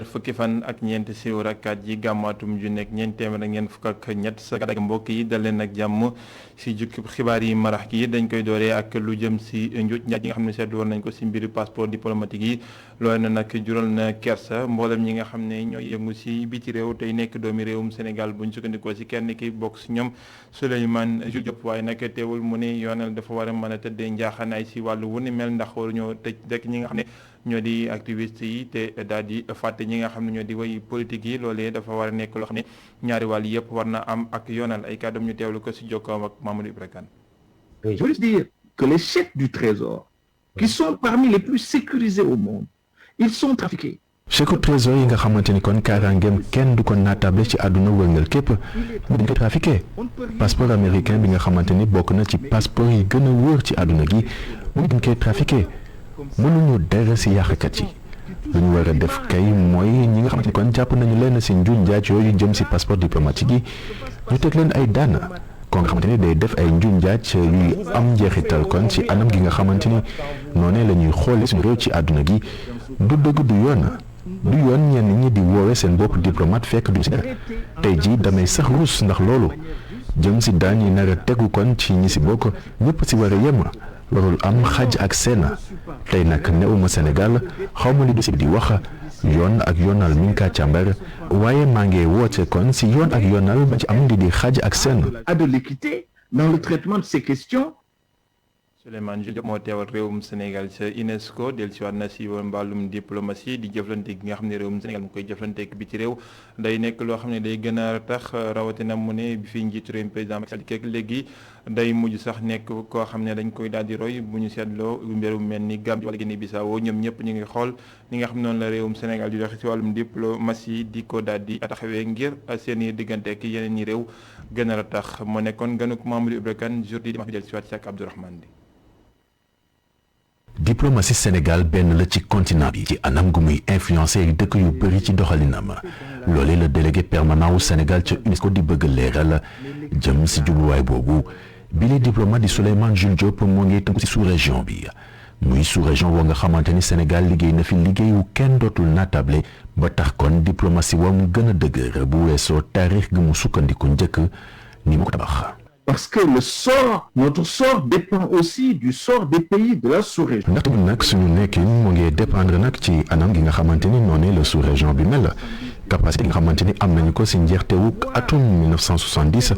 fukki fan ak ñeent si rakkaat yi gàmmaatum ju nekk ñeent téeméer ak ñeent fukk ak ñett sa ak mbokk yi dal leen ak jàmm si jukki xibaar yi marax gi dañ koy dooree ak lu jëm si njuuj njaaj yi nga xam ne seetlu woon nañ ko si mbiru passeport diplomatique yi loolu na nag jural na kersa mboolem ñi nga xam ne ñooy yëngu si biti réew tey nekk doomi réewum Sénégal buñ sukkandikoo si kenn ki bokk si ñoom Souleymane Jules Diop waaye nag teewul mu ne yoonal dafa war a mën a tëddee njaaxanaay si wàllu wu ni mel ndax waruñoo tëj rek ñi nga xam ne ñoo di activiste yi te daal di fàtte ñi nga xam ne ñoo di way politique yi loolee dafa war a nekk loo xam ne ñaari wàll yëpp war na am ak yoonal ay kàddoom ñu teewlu ko si jokkoom ak Mamadou Ibra Kane. Je veux dire que les chèques du Trésor, qui sont parmi les plus sécurisés au monde, ils sont trafiqués. chèque trésor yi nga xamante ni kon kaaraangeem kenn du ko naatable ci àdduna wërngal képp mu dañ ko trafiqué passeport américain bi nga xamante ni bokk na ci passeport yi gën a wóor ci àdduna gi mu dañ koy trafiqué mënuñu dara si yàqkat yi lu ñu war a def kay mooy ñi nga xamante ni kon jàpp nañu leen si njuuj njaaj yooyu jëm si passeport diplomatique yi ñu teg leen ay daan kon nga xamante ni day def ay njuuj njaaj yuy am njeexital kon ci anam gi nga xamante ni noonee la ñuy xoole suñu réew ci àdduna gi du dëgg du yoon ñenn ñi di woowe seen bopp diplomate fekk du si dara tey jii damay sax ruus ndax loolu jëm si daan yi nar a tegu kon ci ñi si bokk ñëpp si war a yem loolu am xaj ak seen tey nag newuma Sénégal xawma li du si di wax yoon ak yoonal mi ngi kaa càmbar waaye maa ngi woote kon si yoon ak yoonal ba ci am di xaj ak seen. À de l'équité dans le traitement de ces questions. Souleymane Jules Diop moo teewal réewum Sénégal ca UNESCO dellusiwaat na si mbàllum diplomatie di jëflante gi nga xam ne réewum Sénégal mu koy jëflanteek bi ci réew day nekk loo xam ne day gën a tax rawatina mu ne bi fi njiitu réewum président Macky Sall keek léegi day mujj sax nekk koo xam ne dañ koy daal di roy bu ñu seetloo mbirum mel ni Gambie wala Guinée Bissau ñoom ñëpp ñu ngi xool ni nga xam noonu la réewum Sénégal di doxe si wàllum diplomatie di ko daal di taxawee ngir seen i diggante ak yeneen ñi réew gën a tax moo nekkoon gënuk Mamadou Ibra Kane jour di ma fi dellusiwaat si ak Abdourahmane Di. diplomatie Sénégal benn la ci continent bi ci anam gu muy influencé dëkk yu bëri ci doxalinam loolee la délégué permanent wu Sénégal ca UNESCO di bëgg leeral jëm si jubluwaay boobu bi les diplomate di Souleymane Jules Diop moo ngi tënku si sous-région bi muy sous-région woo nga xamante ni Sénégal liggéey na fi liggéeyu kenn dootul naatable ba tax kon diplomatie wa mu gën a dëgër bu weesoo taarix gi mu sukkandiku njëkk ni mu ko tabax. Parce que notre sort dépend aussi du sort des pays de la sous-région. ndaxte ñun nag suñu nekkin mu ngi dépendre nag ci anam gi nga xamante ni noonu la sous-région bi mel capacité gi nga xamante ni am nañu ko si njeextewu atum 1970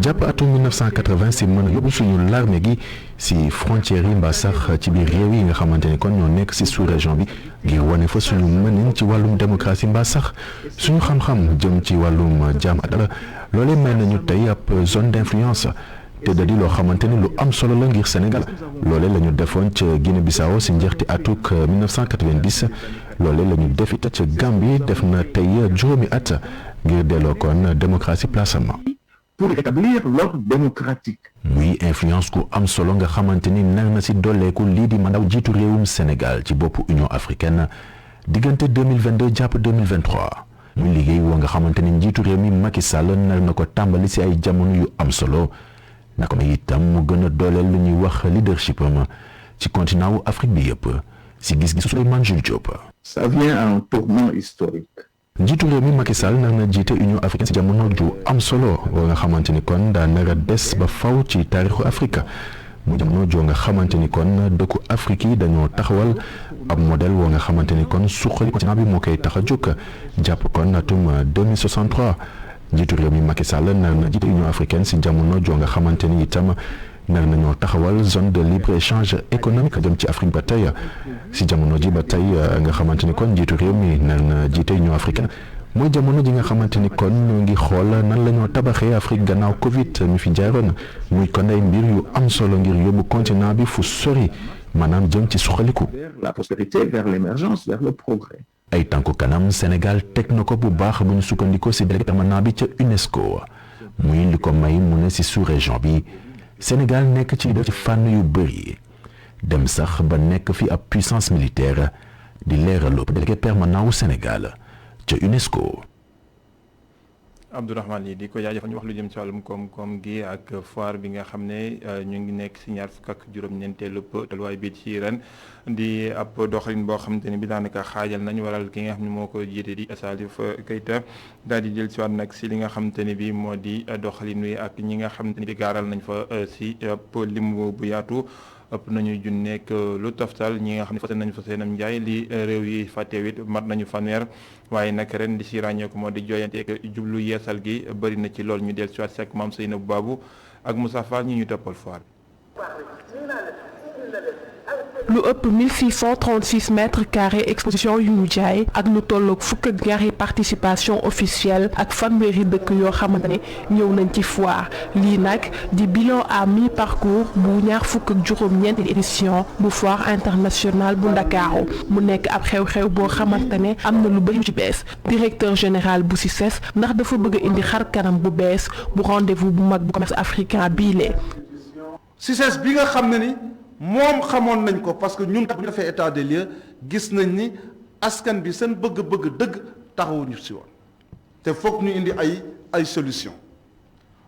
jàpp atum 1980 si mën a yóbbu suñu l'armée gi si frontières yi mbaa sax ci biir réew yi nga xamante ni kon ñoo nekk si sous-région bi ngir wane fa suñu mënin ci wàllum démocratie mbaa sax suñu xam-xam jëm ci wàllum jaam ak dala loolee mel nañu tey ab zone d'influence te da di loo xamante ni lu am solo la ngir Sénégal loolee la ñu defoon ca Guinée-Bissau si njeexti atuk 1990 loolee la ñu def it ca Gambie def na tey juróomi at ngir delloo kon démocratie place am. Pour rétablir l'ordre démocratique. muy influence ku am solo nga xamante ni nar na si dolleeku lii di mandaw jiitu réewum Sénégal ci boppu Union africaine diggante 2022 jàpp 2023. muy liggéey woo nga xamante ni njiitu réew mi Macky Sall nar na ko tàmbali si ay jamono yu am solo naka ma itam mu gën a dooleel lu ñuy wax leadership am ci continent wu Afrique bi yëpp si gis-gisu Souleymane Jules Diop. Ça vient à un tournant historique. njiitu réew mi Macky Sall nar na jiite Union africaine si jamono ju am solo woo nga xamante ni kon daa nar a des ba faw ci taarixu Afrique mu jamono joo nga xamante ni kon dëkku Afrique yi dañoo taxawal ab modèle woo nga xamante ni kon suqali continent bi moo koy tax a jóg jàpp kon atum 2063 njiitu réew mi Macky Sall nar na jiite Union africaine si jamono joo nga xamante ni itam nar nañoo taxawal zone de libre échange économique jëm ci Afrique ba tey si jamono ji ba tey nga xamante ni kon njiitu réew mi nar na jiite Union africaine mooy jamono ji nga xamante ni kon ñu ngi xool nan la ñoo tabaxee Afrique gannaaw Covid mi fi jaaroon muy kon ay mbir yu am solo ngir yóbbu continent bi fu sori maanaam jëm ci suqaliku. Vers la prospérité, vers l'émergence, vers le progrès. ay tànku kanam Sénégal teg na ko bu baax bu ñu sukkandikoo si délégué permanent bi ca UNESCO muy li ko may mu ne si sous-région bi Sénégal nekk ci leader ci fànn yu bëri dem sax ba nekk fi ab puissance militaire di leeraloo délégué permanent wu Sénégal ca UNESCO. Abdourahmane yi di ko jaajëfal ñu wax lu jëm ci wàllum koom-koom gi ak foire bi nga xam ne ñu ngi nekk si ñaar fukk ak juróom-ñeenteelu tolluwaay bi ci ren di ab doxalin boo xamante ni bi daanaka xaajal nañ waral ki nga xam ne moo ko jiite di Salif Keita daal di jël si waat nag si li nga xamante ni bi moo di doxalin wi ak ñi nga xamante ni bi gaaral nañ fa si ab lim bu yaatu ëpp nañu junneeg lu toftal ñi nga xam ne fas nañ fa seenam njaay li réew yi fàttewit mat nañu fanweer waaye nag ren di si ràññeeku moo di jooyante ak jublu yeesal gi bëri na ci lool ñu del si waat sekk maam Seynabou Babou ak Moussa Fall ñi ñu toppal foire lu ëpp 1636 mètres carrés exposition yu ñu jaay ak lu tolloog fukk ak ñaari participation officielle ak fanweeri dëkk yoo xamante ne ñëw nañ ci foire lii nag di bilan à mi-parcours bu ñaar fukk ak juróom-ñeenti édition bu foire internationale bu Ndakaaru mu nekk ab xew-xew boo xamante ne am na lu bëri ci bees directeur général bu CICES ndax dafa bëgg a indi xar kanam bu bees bu rendez-vous bu mag bu commerce africain bii lee CICES bi nga xam ne ni moom xamoon nañ ko parce que ñun kat bu ñu defee état des lieux gis nañ ni askan bi seen bëgg-bëgg dëgg taxawuñu si woon te foog ñu indi ay solution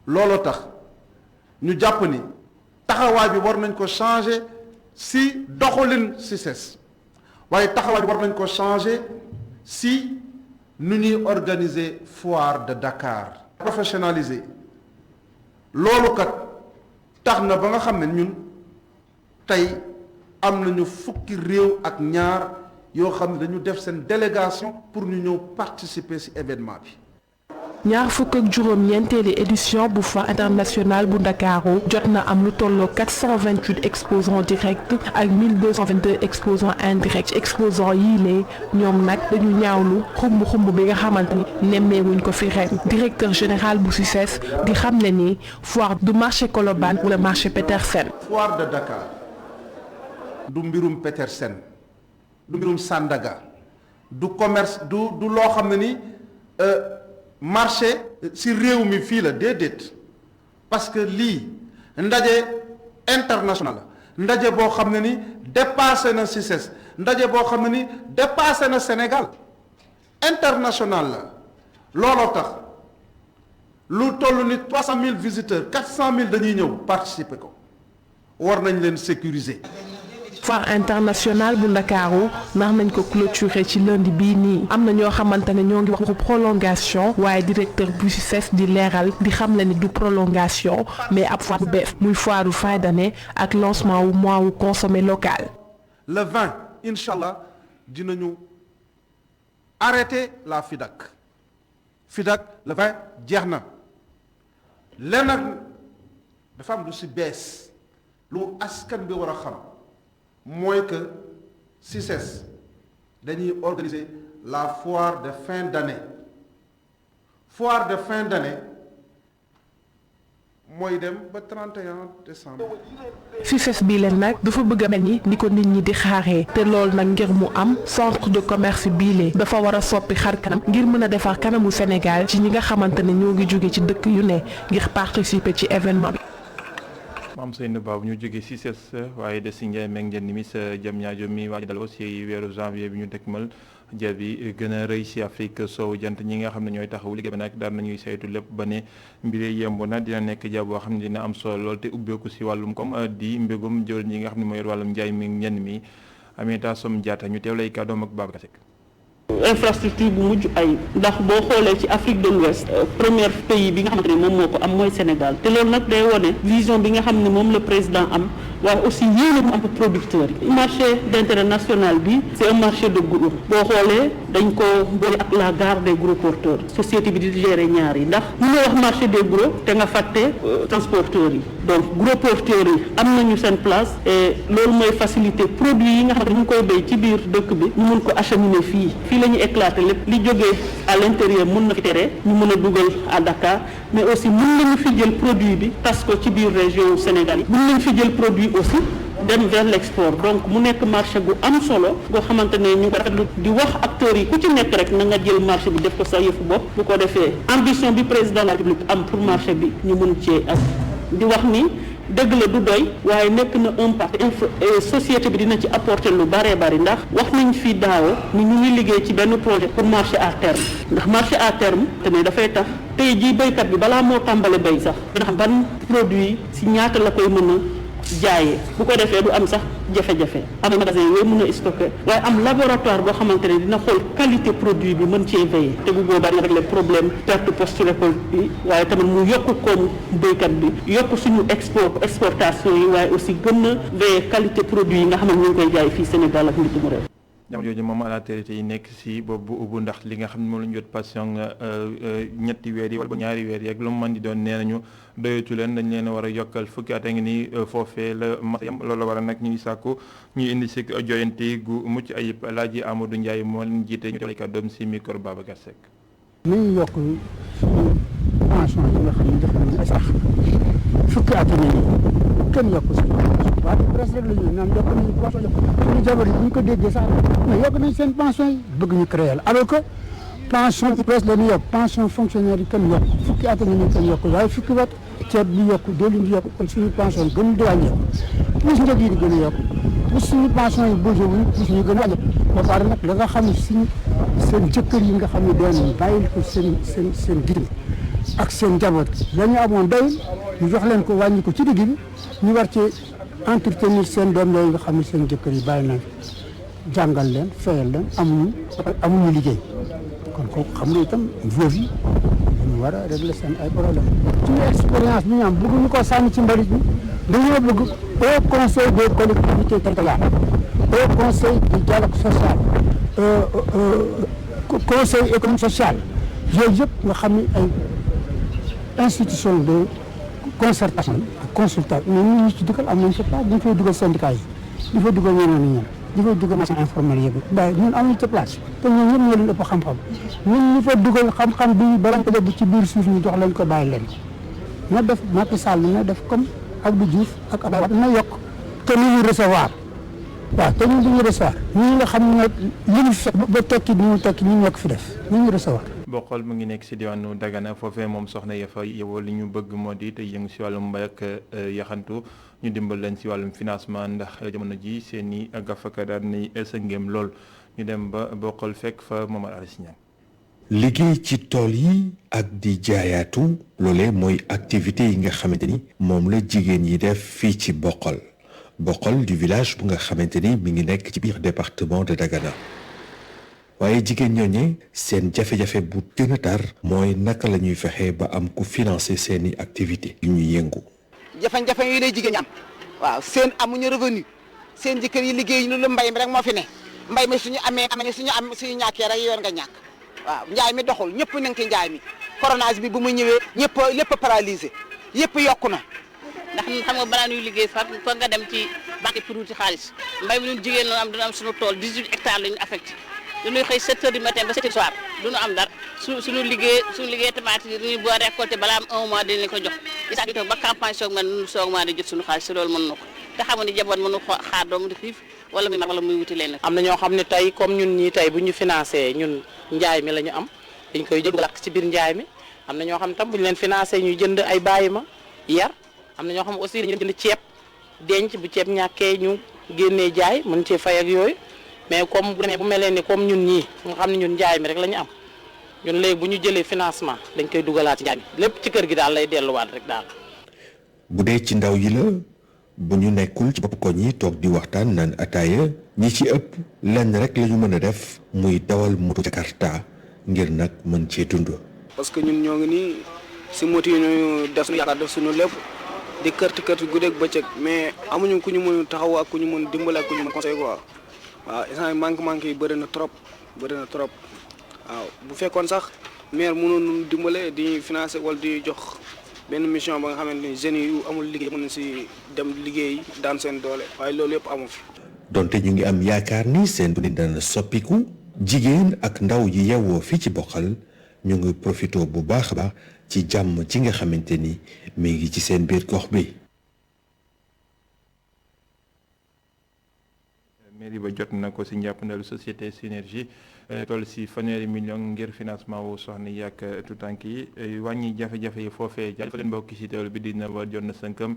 looloo tax ñu jàpp ni taxawaay bi war nañ ko changer si doxalin CICES waaye taxawaay bi war nañ ko changer si nu ñuy organiser foire de Dakar professionnaliser loolu kat tax na ba nga xam ne ñun tey am nañu fukki réew ak ñaar yoo xam ne dañu def seen délégation pour ñu ñëw participer ci événement bi. ñaar fukk ak juróom-ñeenteeli édition bu foire internationale bu Ndakaaru jot na am lu tolloo 428 exposants directs ak 1222 exposants indirects exposants yii lee ñoom nag dañu ñaawlu xumb bi nga xamante ni nemmeewuñ ko fi ren directeur général bu CICES di xam ne ni foire du marché Colobane wala marché Petersen. foire de Dakar du mbirum Petersen du mbirum Sandaga du commerce du loo xam ne ni. marché ci réew mi fii la déedéet parce que lii ndaje international la ndaje boo xam ne ni dépassé na CICES ndaje boo xam ne ni dépassé na Sénégal international la looloo tax lu toll ni 300 000 visiteurs 400 000 dañuy ñëw participer ko war nañ leen sécuriser. foire internationale bu Ndakaaru ndax nañ ko clôturer ci lundi bii nii am na ñoo xamante ne ñoo ngi wax prolongation waaye directeur bu CICES di leeral di xam le ni du prolongation mais ab foire bu bees muy foire du fin d'année ak lancement wu mois wu consommé local. le 20 incha allah dinañu arrêter la FIDAK le 20 jeex na lenn nag dafa am lu ci bees lu askan bi war a xam. mooy que CICES dañuy organiser la foire de fin d'année mooy dem ba 31 décembre. CICES bii leen nag dafa bëgg a mel ni ko nit ñi di xaaree te loolu nag ngir mu am centre de commerce bii lee dafa war a soppi xar kanam ngir mën a defar kanamu Sénégal ci ñi nga xamante ne ñoo ngi jóge ci dëkk yu ne ngir participer ci événement bi. maam Seynabou Babou ñu jógee CICES waaye des si Ndiaye meeg njënd mi sa jëm ñaajo mi waaj dal aussi weeru janvier bi ñu dëkkmal jël bi gën a rëy si Afrique soowu jant ñi nga xam ne ñooy taxawu liggéey bi nag daan nañuy saytu lépp ba ne mbir yemb na dina nekk jàpp boo xam ne dina am solo lool te ubbeeku si wàllum comme di mbégum jël ñi nga xam ne mooy wàllum njaay mi njënd mi Aminata Som Diatta ñu teew lay kàddoom ak Babacar Seck. infrastructure bu mujj ay ndax boo xoolee ci Afrique de l'Ouest premier pays bi nga xamante ne moom moo ko am mooy Sénégal te loolu nag day wone vision bi nga xam ne moom le président am waaye aussi yéene mu am producteurs yi marché d'intérêt national bi c'est un marché de groupe boo xoolee dañ ko boole ak la gare des gros porteurs société bi di gérer ñaar yi ndax mu nga wax marché des gros te nga fàtte transporteurs yi donc gros porteurs yi am nañu seen place et loolu mooy faciliter produits yi nga xam ne ñu ngi koy béy ci biir dëkk bi ñu mun ko acheminer fii la ñu éclater lépp li jógee à l'intérieur mun na fi tere ñu mën a dugal à Dakar mais aussi mun nañu fi jël produit bi tas ko ci biir région Sénégal yi mun nañu fi jël produit aussi dem vers l'export donc mu nekk marché bu am solo boo xamante ne ñu ko rafetlu di wax acteurs yi ku ci nekk rek na nga jël marché bi def ko sa yëfu bopp bu ko defee ambition bi président de la République am pour marché bi ñu mun cee ak di wax ni dëgg la du doy waaye nekk na un pas société bi dina ci apporter lu bëree bëri ndax wax nañ fi daaw ni ñu ngi liggéey ci benn projet pour marché à terme ndax marché à terme te ne dafay tax tey jii béykat bi balaa moo tàmbale béy sax dina xam ban produit si ñaata la koy mën a jaayee bu ko defee du am sax jafe-jafe am magasin yooyu mën a stocké waaye am laboratoire boo xamante ne dina xool qualité produit bi mën cee veiller te bu boobaa dina régler problème perte post récolte bi waaye tamit mu yokk koom béykat bi yokk suñu exportation yi waaye aussi gën a veiller qualité produit yi nga xam ne ñu ngi koy jaay fii Sénégal ak bitim réew. jamono jooju moom autorité yi nekk si boobu bu ubbu ndax li nga xam ne moom la ñu jot patient ñetti weer yi wala ñaari weer yi ak lu mu mën di doon nee nañu doyatu leen dañ leen a war a yokkal fukki at a ngi nii foofee la mat yam loolu la war a nag ñuy sàkku ñuy indi si joyante gu mucc ayib Alaaji Amadou Ndiaye moo leen jiite ñu jox kàddoom si micro Babacar Seck. nañu yokk suñu pension yi nga xam ne def nañu ay sax fukki at yi kenn yokk si waaye presque rek la ñuy naan yokk nañu pension suñu jabar yi bu ñu ko déggee sax mais yokk nañ seen pension yi bëgg ñu créer la alors que pension presque la ñu yokk pension fonctionnaire yi kenn yokk fukki at yi kenn yokk waaye fukki wat ceeb bi yokk diwlin bi yokk kon suñu pension yi gën di wàññeeku plus njëg yi di gën a yokk plus suñu pension yi bougé wuñ plus ñu gën a wàññeeku ba pare nag la nga xam ne suñu seen jëkkër yi nga xam ne doon bàyyil ko seen gidmi ak seen njaboot la ñu amoon doyul ñu jox leen ko wàññi ko ci digg bi ñu war ci entretenir seen doom yooyu nga xam ne seen jëkkër yi bàyyi nañ jàngal leen fayal leen amuñu liggéey kon kooku xam nga itam veuve yi dañu war a régler seen ay problème suñu expérience bi ñu am bëgguñu ko sànni ci mbalit bi dañoo bëgg au conseil des collectivités territoriales au conseil du dialogue social conseil économique social yooyu yëpp nga xam ne ay institution de concertation ak consultation mais ñun ñu ci dugal am nañ fa place dañ fay dugal syndicat yi di fa dugal ñeneen ñeneen di fa dugal marchand informel yëpp waaye ñun amuñu ca place te ñun ñëpp ñoo leen ëpp xam-xam ñun ñu fa dugal xam-xam bi balañ ko def ci biir suuf ñu jox leen ko bàyyi leen na def Macky Sall na def comme Abdou Diouf ak Abdoulaye Wade na yokk te ni ñu recevoir waaw te ñun du ñu recevoir ñi nga xam ne li ñu fekk ba tekki bi ñu tekki ñu ñoo ko fi def ñu recevoir. Bokhol mu ngi nekk si diwaanu Dagana foofee moom soxna ya fa yewoo li ñu bëgg moo di te yëngu si wàllum mbay ak yaxantu ñu dimbal leen si wàllum financement ndax jamono ji seen i gafaka daan nay sëngeem lool ñu dem ba Bokhol fekk fa Momar Alice Niang. liggéey ci tool yi ak di jaayaatu loolee mooy activité yi nga xamante ni moom la jigéen yi def fii ci Bokhol du village bu nga xamante ni mi ngi nekk ci biir département de Dagana waaye jigéen ñooñe seen jafe-jafe bu gën a tar mooy naka la ñuy fexe ba am ku financer seeni activité yu ñuy yëngu. jafe-jafe yooyu lay jigéen ñi am waaw seen amuñu revenu seen jëkkër yi liggéey ñu lu mbay mi rek moo fi ne mbay mi suñu amee suñu ñàkkee rek yoon nga ñàkk waaw njaay mi doxul ñëpp nañ ci njaay mi coronage bi bu mu ñëwee ñëpp lépp paralysé yëpp yokku na. ndax ñun xam nga balaa ñuy liggéey fa nga dem ci banque pour wuti xaalis mbay mi ñun jigéen la am dina am suñu tool 18 hectares la ñu affecté dañuy xëy 7 heures du matin ba 7 heures soir duñu am dara suñu liggéey tomate yi dañuy boo récolté balaa am 1 mois dinañ ko jox isa bi toog ba campagne soog man ñun soog maa di jot suñu xaalis si loolu mën na ko te xam nga ni jaboot mënu xaar doomu di xiif wala muy wuti leen. am na ñoo xam ne tey comme ñun ñii tey bu ñu financé ñun njaay mi la ñu am dañ koy jël lakk ci biir njaay mi am na ñoo xam tam bu ñu leen financé ñuy jënd ay bàyyi ma yar am na ñoo xam aussi dañu jënd ceeb denc bu ceeb ñàkkee ñu génnee jaay mën cee fay ak yooyu mais comme bu demee bu mel ni comme ñun ñii nga xam ne ñun njaay mi rek la ñu am ñun léegi bu ñu jëlee financement dañ koy dugalaat ci njaay mi lépp ci kër gi daal lay delluwaat rek daal. bu dee ci ndaw yi la bu ñu nekkul ci bopp koñ yi toog di waxtaan naan ataaya ñi ci ëpp lenn rek la ñu mën a def muy dawal moto Jakarta ngir nag mën cee dund. parce que ñun ñoo ngi nii si moto yi ñu def suñu yaakaar def suñu lépp. di kërti guddeeg bëccëg mais amuñu ku ñu mën taxaw ak ku ñu mën dimbale ak ku ñu mën conseil quoi waaw instant manque yi bëri na trop waaw bu fekkoon sax maire mënoon dimbale di financer wala di jox benn mission ba nga xamante ni jeunes yu amul liggéey mën na si dem liggéey daan seen doole waaye loolu yëpp amu fi. donte ñu ngi am yaakaar ni seen dundin dana soppiku jigéen ak ndaw yi yewwoo fii ci Bokhol ñu ngi profité bu baax a baax ci jàmm ci nga xamante ni mi ngi ci seen biir gox bi. mairie ba jot na ko si njàppandalu société synergie toll si fanweeri million ngir financement wu soxna yi ak tuutànk yi wàññi jafe-jafe yi foofee jaajëfal leen mbokki si teewlu bi dina war jot na sënkam